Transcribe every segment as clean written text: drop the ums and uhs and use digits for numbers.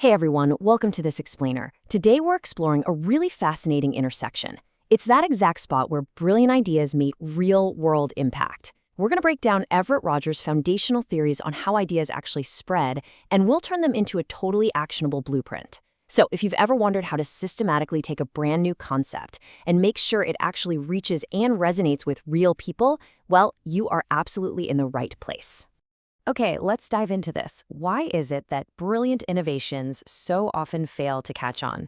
Hey everyone, welcome to this explainer. Today we're exploring a really fascinating intersection. It's that exact spot where brilliant ideas meet real-world impact. We're going to break down Everett Rogers' foundational theories on how ideas actually spread, and we'll turn them into a totally actionable blueprint. So if you've ever wondered how to systematically take a brand new concept and make sure it actually reaches and resonates with real people, well, you are absolutely in the right place. Okay, let's dive into this. Why is it that brilliant innovations so often fail to catch on?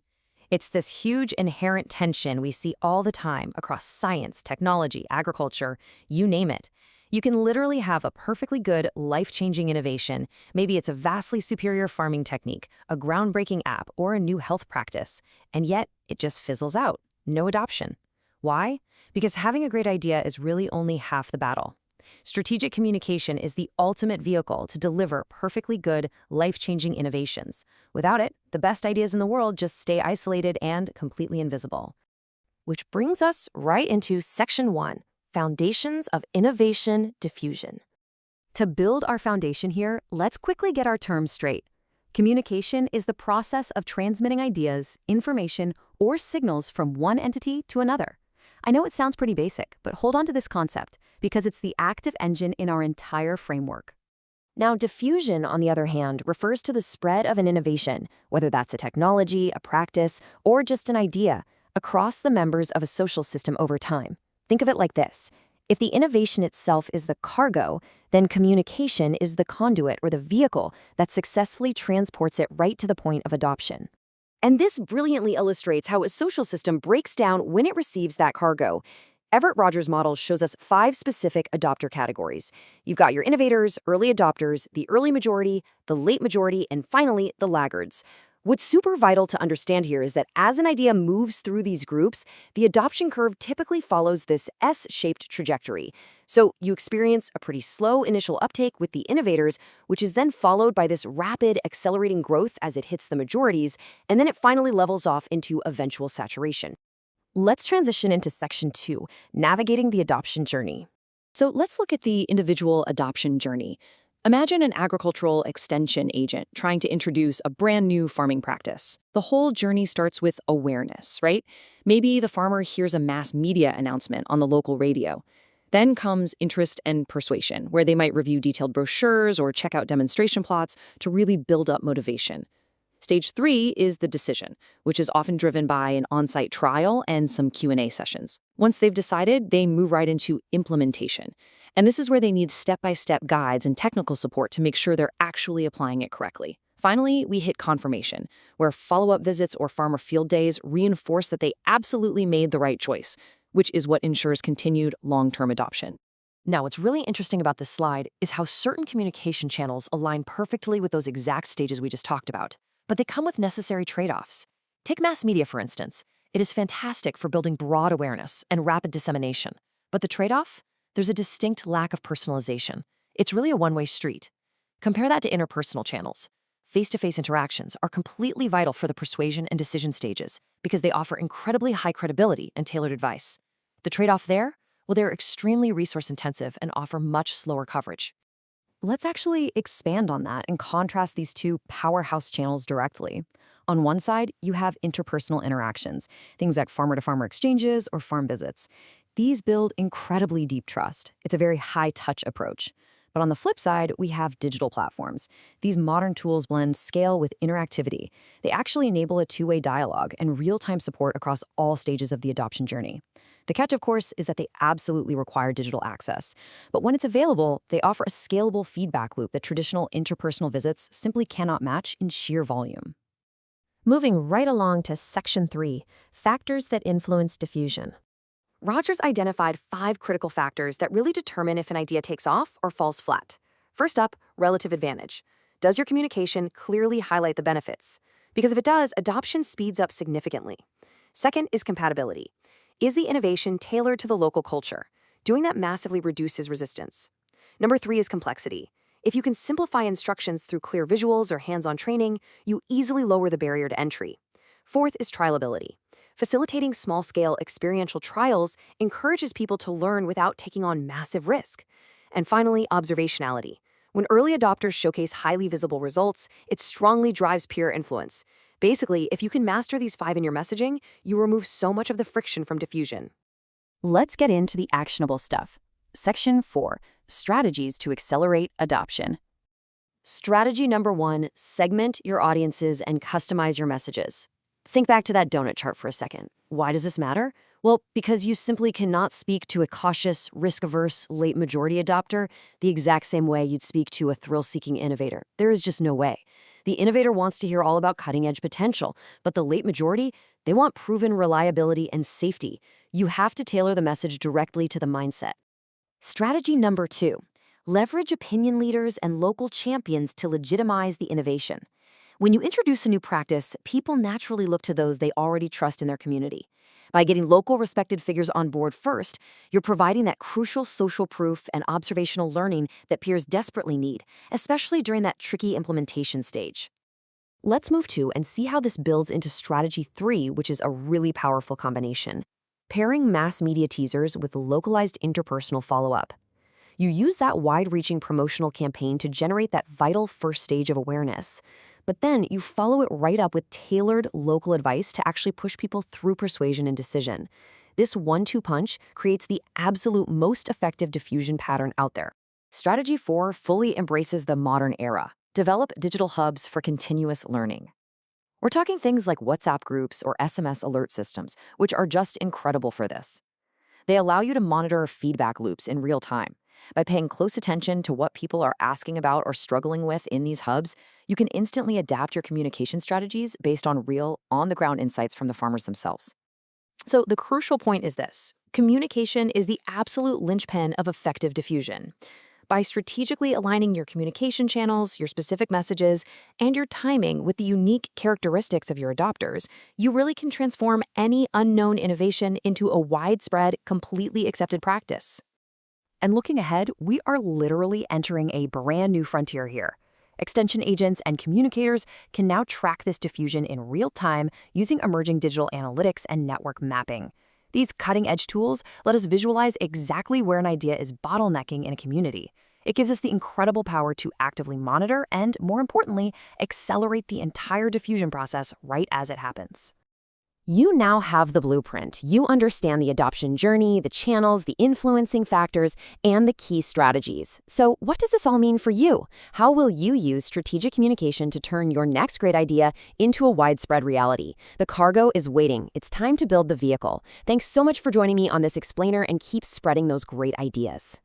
It's this huge inherent tension we see all the time across science, technology, agriculture, you name it. You can literally have a perfectly good, life-changing innovation. Maybe it's a vastly superior farming technique, a groundbreaking app, or a new health practice, and yet it just fizzles out. No adoption. Why? Because having a great idea is really only half the battle. Strategic communication is the ultimate vehicle to deliver perfectly good, life-changing innovations. Without it, the best ideas in the world just stay isolated and completely invisible. Which brings us right into Section 1, Foundations of Innovation Diffusion. To build our foundation here, let's quickly get our terms straight. Communication is the process of transmitting ideas, information, or signals from one entity to another. I know it sounds pretty basic, but hold on to this concept, because it's the active engine in our entire framework. Now, diffusion, on the other hand, refers to the spread of an innovation, whether that's a technology, a practice, or just an idea, across the members of a social system over time. Think of it like this. If the innovation itself is the cargo, then communication is the conduit or the vehicle that successfully transports it right to the point of adoption. And this brilliantly illustrates how a social system breaks down when it receives that cargo. Everett Rogers' model shows us 5 specific adopter categories. You've got your innovators, early adopters, the early majority, the late majority, and finally, the laggards. What's super vital to understand here is that as an idea moves through these groups, the adoption curve typically follows this S-shaped trajectory. So you experience a pretty slow initial uptake with the innovators, which is then followed by this rapid, accelerating growth as it hits the majorities, and then it finally levels off into eventual saturation. Let's transition into Section 2, Navigating the Adoption Journey. So let's look at the individual adoption journey. Imagine an agricultural extension agent trying to introduce a brand new farming practice. The whole journey starts with awareness, right? Maybe the farmer hears a mass media announcement on the local radio. Then comes interest and persuasion, where they might review detailed brochures or check out demonstration plots to really build up motivation. Stage 3 is the decision, which is often driven by an on-site trial and some Q&A sessions. Once they've decided, they move right into implementation. And this is where they need step-by-step guides and technical support to make sure they're actually applying it correctly. Finally, we hit confirmation, where follow-up visits or farmer field days reinforce that they absolutely made the right choice, which is what ensures continued long-term adoption. Now, what's really interesting about this slide is how certain communication channels align perfectly with those exact stages we just talked about. But they come with necessary trade-offs. Take mass media, for instance. It is fantastic for building broad awareness and rapid dissemination. But the trade-off? There's a distinct lack of personalization. It's really a one-way street. Compare that to interpersonal channels. Face-to-face interactions are completely vital for the persuasion and decision stages because they offer incredibly high credibility and tailored advice. The trade-off there? Well, they're extremely resource-intensive and offer much slower coverage. Let's actually expand on that and contrast these two powerhouse channels directly. On one side, you have interpersonal interactions, things like farmer-to-farmer exchanges or farm visits. These build incredibly deep trust. It's a very high-touch approach. But on the flip side, we have digital platforms. These modern tools blend scale with interactivity. They actually enable a two-way dialogue and real-time support across all stages of the adoption journey. The catch, of course, is that they absolutely require digital access. But when it's available, they offer a scalable feedback loop that traditional interpersonal visits simply cannot match in sheer volume. Moving right along to Section 3, Factors that Influence Diffusion. Rogers identified 5 critical factors that really determine if an idea takes off or falls flat. First up, relative advantage. Does your communication clearly highlight the benefits? Because if it does, adoption speeds up significantly. Second is compatibility. Is the innovation tailored to the local culture? Doing that massively reduces resistance. Number 3 is complexity. If you can simplify instructions through clear visuals or hands-on training, you easily lower the barrier to entry. Fourth is trialability. Facilitating small-scale experiential trials encourages people to learn without taking on massive risk. And finally, observationality. When early adopters showcase highly visible results, it strongly drives peer influence. Basically, if you can master these 5 in your messaging, you remove so much of the friction from diffusion. Let's get into the actionable stuff. Section 4, Strategies to Accelerate Adoption. Strategy number 1, segment your audiences and customize your messages. Think back to that donut chart for a second. Why does this matter? Well, because you simply cannot speak to a cautious, risk-averse, late majority adopter the exact same way you'd speak to a thrill-seeking innovator. There is just no way. The innovator wants to hear all about cutting-edge potential, but the late majority, they want proven reliability and safety. You have to tailor the message directly to the mindset. Strategy number 2, leverage opinion leaders and local champions to legitimize the innovation. When you introduce a new practice, people naturally look to those they already trust in their community. By getting local respected figures on board first, you're providing that crucial social proof and observational learning that peers desperately need, especially during that tricky implementation stage. Let's move to and see how this builds into strategy 3, which is a really powerful combination. Pairing mass media teasers with localized interpersonal follow-up. You use that wide-reaching promotional campaign to generate that vital first stage of awareness. But then you follow it right up with tailored local advice to actually push people through persuasion and decision. This 1-2 punch creates the absolute most effective diffusion pattern out there. Strategy 4 fully embraces the modern era. Develop digital hubs for continuous learning. We're talking things like WhatsApp groups or SMS alert systems, which are just incredible for this. They allow you to monitor feedback loops in real time. By paying close attention to what people are asking about or struggling with in these hubs, you can instantly adapt your communication strategies based on real, on-the-ground insights from the farmers themselves. So the crucial point is this: communication is the absolute linchpin of effective diffusion. By strategically aligning your communication channels, your specific messages, and your timing with the unique characteristics of your adopters, you really can transform any unknown innovation into a widespread, completely accepted practice. And looking ahead, we are literally entering a brand new frontier here. Extension agents and communicators can now track this diffusion in real time using emerging digital analytics and network mapping. These cutting-edge tools let us visualize exactly where an idea is bottlenecking in a community. It gives us the incredible power to actively monitor and, more importantly, accelerate the entire diffusion process right as it happens. You now have the blueprint. You understand the adoption journey, the channels, the influencing factors, and the key strategies. So what does this all mean for you? How will you use strategic communication to turn your next great idea into a widespread reality? The cargo is waiting. It's time to build the vehicle. Thanks so much for joining me on this explainer, and keep spreading those great ideas.